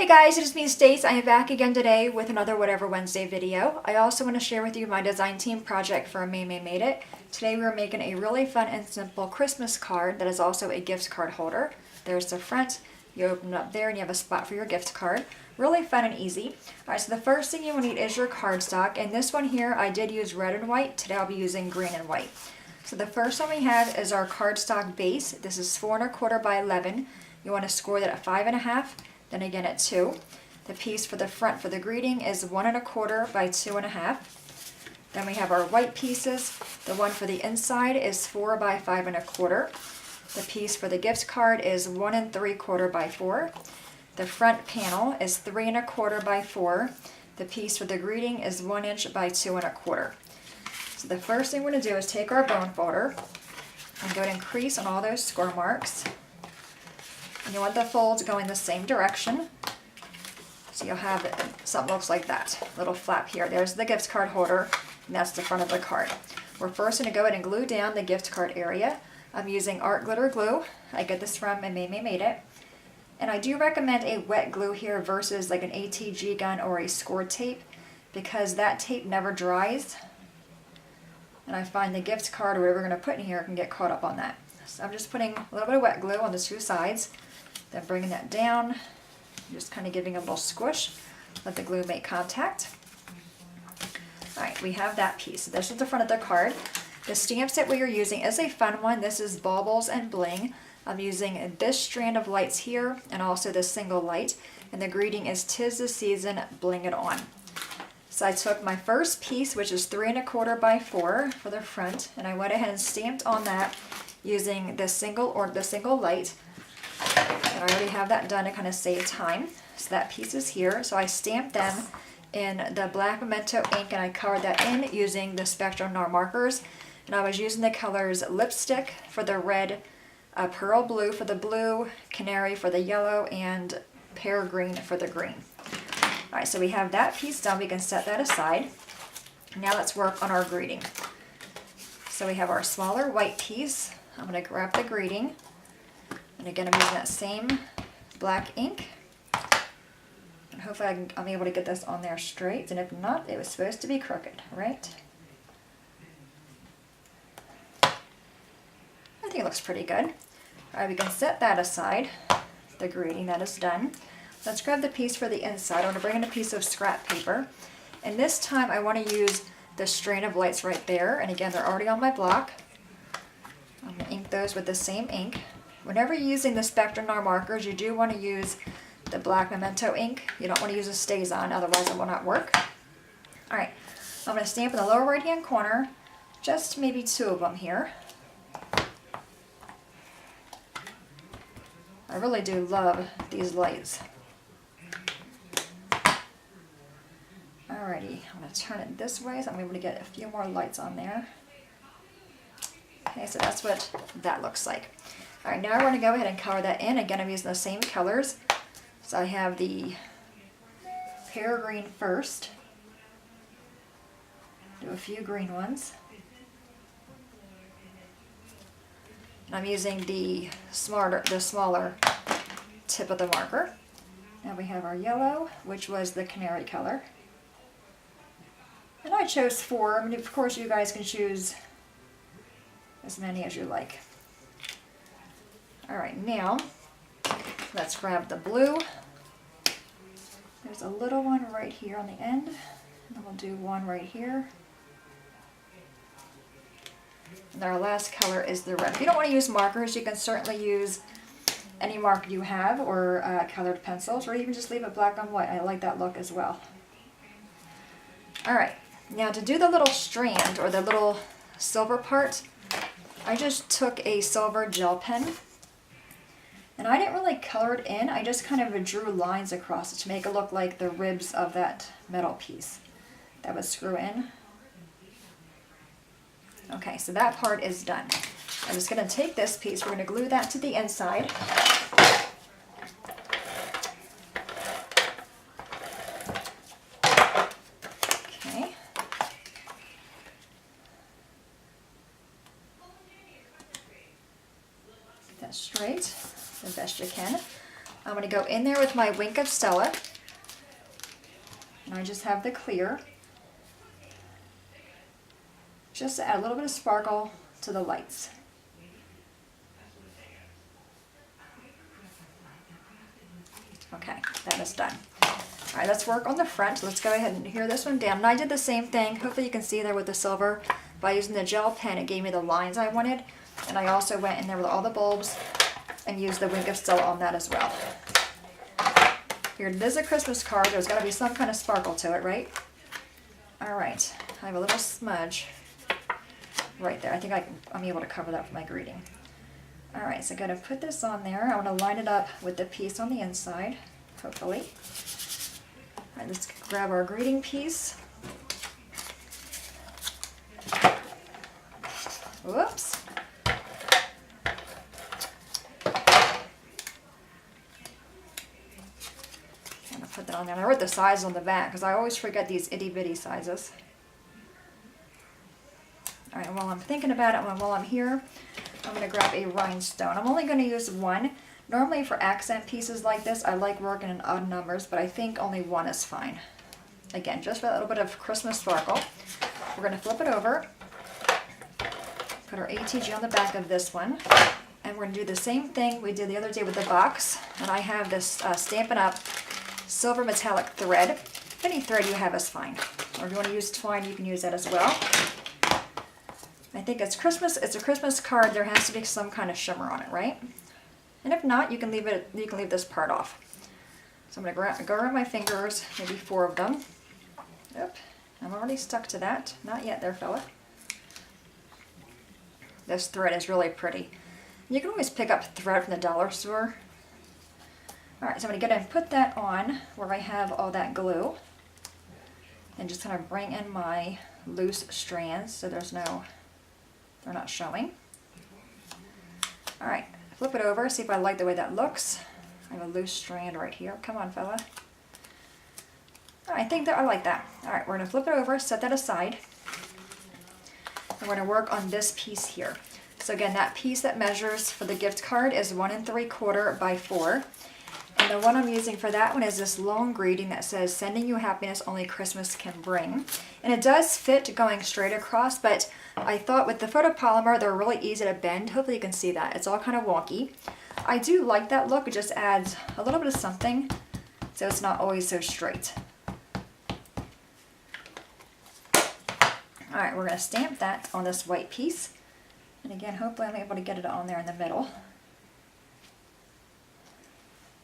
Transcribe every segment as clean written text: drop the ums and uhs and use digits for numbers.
Hey guys, it is me, Stacy. I am back again today with another Whatever Wednesday video. I also want to share with you my design team project for Maymay Made It. Today we are making a really fun and simple Christmas card that is also a gift card holder. There's the front, you open it up there and you have a spot for your gift card. Really fun and easy. Alright, so the first thing you will need is your cardstock, and this one here I did use red and white. Today I'll be using green and white. So the first one we have is our cardstock base. This is 4 1/4 by 11. You want to score that at 5 1/2. Then again at 2. The piece for the front for the greeting is 1 1/4 by 2 1/2. Then we have our white pieces. The one for the inside is 4 by 5 1/4. The piece for the gift card is 1 3/4 by 4. The front panel is 3 1/4 by 4. The piece for the greeting is 1 inch by 2 1/4. So the first thing we're going to do is take our bone folder and go and crease on all those score marks. And you want the folds going the same direction. So you'll have something that looks like that. Little flap here. There's the gift card holder, and that's the front of the card. We're first going to go ahead and glue down the gift card area. I'm using art glitter glue. I get this from Maymay Made It. And I do recommend a wet glue here versus like an ATG gun or a score tape, because that tape never dries. And I find the gift card or whatever we're going to put in here can get caught up on that. So I'm just putting a little bit of wet glue on the two sides. Then bringing that down, just kind of giving a little squish, let the glue make contact. Alright, we have that piece. This is the front of the card. The stamp set we are using is a fun one. This is Baubles and Bling. I'm using this strand of lights here and also this single light. And the greeting is 'Tis the Season, Bling It On. So I took my first piece, which is 3 1/4 by 4 for the front, and I went ahead and stamped on that using the single light. And I already have that done to kind of save time. So that piece is here. So I stamped them in the black Memento ink and I colored that in using the Spectrum Noir markers. And I was using the colors Lipstick for the red, Pearl Blue for the blue, Canary for the yellow, and Pear Green for the green. Alright, so we have that piece done. We can set that aside. Now let's work on our greeting. So we have our smaller white piece. I'm going to grab the greeting. And again, I'm using that same black ink. And hopefully I'm able to get this on there straight. And if not, it was supposed to be crooked, right? I think it looks pretty good. Alright, we can set that aside. The greeting, that is done. Let's grab the piece for the inside. I want to bring in a piece of scrap paper. And this time I want to use the strand of lights right there. And again, they're already on my block. I'm going to ink those with the same ink. Whenever you're using the Spectrum Noir markers, you do want to use the black Memento ink. You don't want to use a StazOn, otherwise it will not work. Alright, I'm going to stamp in the lower right hand corner, just maybe 2 of them here. I really do love these lights. Alrighty, I'm going to turn it this way so I'm able to get a few more lights on there. Okay, so that's what that looks like. Alright, now we're going to go ahead and color that in. Again, I'm using the same colors. So I have the Pear Green first. Do a few green ones. And I'm using the smaller tip of the marker. Now we have our yellow, which was the canary color. And I chose 4. I mean, of course, you guys can choose as many as you like. Alright, now let's grab the blue. There's a little one right here on the end. And then we'll do one right here. And our last color is the red. If you don't want to use markers, you can certainly use any marker you have or colored pencils, or even just leave it black on white. I like that look as well. Alright, now to do the little strand or the little silver part, I just took a silver gel pen. And I didn't really color it in, I just kind of drew lines across it to make it look like the ribs of that metal piece that would screw in. Okay, so that part is done. I'm just going to take this piece, we're going to glue that to the inside. Okay. Get that straight. The best you can. I'm going to go in there with my Wink of Stella. And I just have the clear. Just to add a little bit of sparkle to the lights. Okay, that is done. All right, let's work on the front. Let's go ahead and hear this one down. And I did the same thing. Hopefully you can see there with the silver. By using the gel pen, it gave me the lines I wanted. And I also went in there with all the bulbs and used the Wink of Stella on that as well. Here, it is a Christmas card. There's got to be some kind of sparkle to it, right? All right, I have a little smudge right there. I think I'm able to cover that with my greeting. All right, so I'm going to put this on there. I want to line it up with the piece on the inside, hopefully. All right, let's grab our greeting piece. Whoops. Put that on there. I wrote the size on the back because I always forget these itty bitty sizes. All right, while I'm thinking about it, while I'm here, I'm going to grab a rhinestone. I'm only going to use one. Normally for accent pieces like this, I like working in odd numbers, but I think only one is fine. Again, just for a little bit of Christmas sparkle. We're going to flip it over, put our ATG on the back of this one, and we're going to do the same thing we did the other day with the box. And I have this Stampin' Up! Silver metallic thread. Any thread you have is fine. Or if you want to use twine, you can use that as well. I think it's Christmas. It's a Christmas card. There has to be some kind of shimmer on it, right? And if not, you can leave it. You can leave this part off. So I'm going to go around my fingers, maybe 4 of them. Yep, I'm already stuck to that. Not yet, there, fella. This thread is really pretty. You can always pick up thread from the dollar store. Alright, so I'm going to go ahead and put that on where I have all that glue. And just kind of bring in my loose strands so they're not showing. Alright, flip it over, see if I like the way that looks. I have a loose strand right here. Come on, fella. I think that I like that. Alright, we're going to flip it over, set that aside. And we're going to work on this piece here. So again, that piece that measures for the gift card is 1 3/4 by 4. And the one I'm using for that one is this long greeting that says, "Sending you happiness only Christmas can bring." And it does fit going straight across, but I thought with the photopolymer, they're really easy to bend. Hopefully you can see that. It's all kind of wonky. I do like that look. It just adds a little bit of something, so it's not always so straight. All right, we're going to stamp that on this white piece. And again, hopefully I'm able to get it on there in the middle.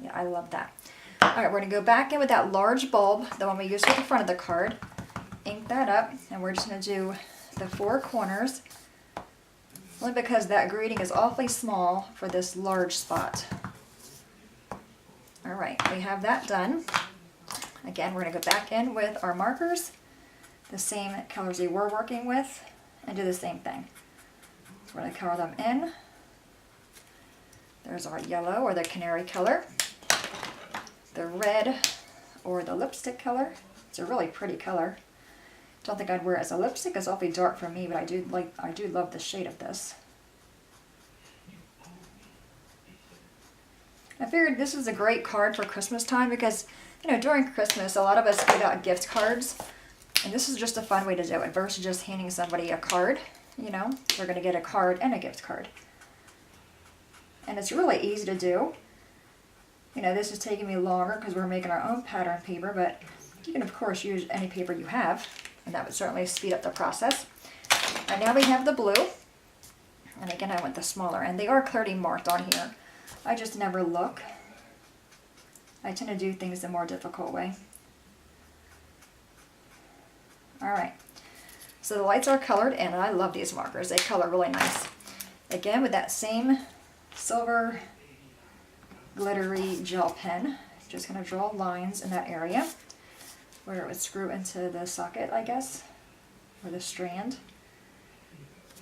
Yeah, I love that. All right, we're going to go back in with that large bulb, the one we used for the front of the card. Ink that up, and we're just going to do the 4 corners, only because that greeting is awfully small for this large spot. All right, we have that done. Again, we're going to go back in with our markers, the same colors we were working with, and do the same thing. So we're going to color them in. There's our yellow or the canary color, the red or the lipstick color. It's a really pretty color. Don't think I'd wear it as a lipstick. It's awfully dark for me, but I do love the shade of this. I figured this is a great card for Christmas time because, you know, during Christmas, a lot of us give out gift cards, and this is just a fun way to do it versus just handing somebody a card. You know, they're going to get a card and a gift card. And it's really easy to do. You know, this is taking me longer because we're making our own pattern paper, but you can of course use any paper you have, and that would certainly speed up the process. And now we have the blue, and again I went the smaller, and they are clearly marked on here. I just never look. I tend to do things the more difficult way. Alright, so the lights are colored in, and I love these markers. They color really nice. Again, with that same silver glittery gel pen, just going to draw lines in that area where it would screw into the socket, I guess, or the strand.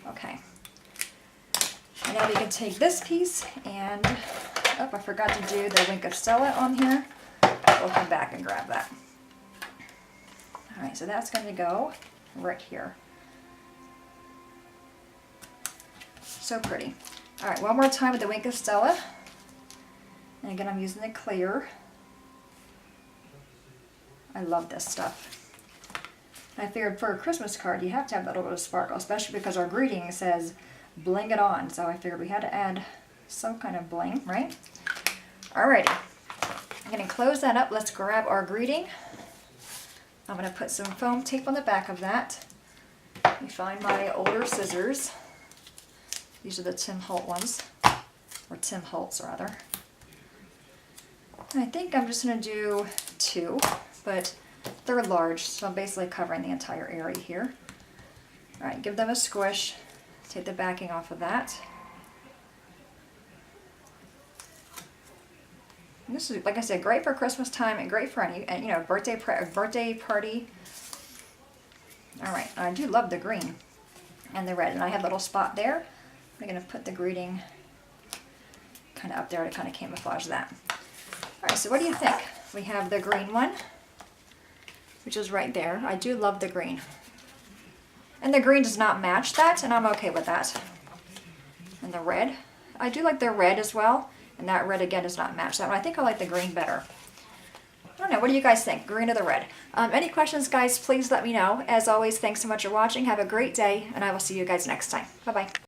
Okay. And now we can take this piece and, oh, I forgot to do the Wink of Stella on here. We'll come back and grab that. Alright, so that's going to go right here. So pretty. Alright, one more time with the Wink of Stella. And again, I'm using the clear. I love this stuff. I figured for a Christmas card, you have to have that little bit of sparkle, especially because our greeting says bling it on. So I figured we had to add some kind of bling, right? Alrighty, I'm gonna close that up. Let's grab our greeting. I'm gonna put some foam tape on the back of that. Let me find my older scissors. These are the Tim Holt ones, or Tim Holtz rather. And I think I'm just gonna do 2, but they're large, so I'm basically covering the entire area here. All right, give them a squish. Take the backing off of that. And this is, like I said, great for Christmas time and great for any, birthday party. All right, I do love the green and the red, and I have a little spot there. I'm gonna put the greeting kind of up there to kind of camouflage that. All right, so what do you think? We have the green one, which is right there. I do love the green. And the green does not match that, and I'm okay with that. And the red, I do like the red as well, and that red again does not match that one. I think I like the green better. I don't know, what do you guys think? Green or the red? Any questions, guys, please let me know. As always, thanks so much for watching. Have a great day, and I will see you guys next time. Bye-bye.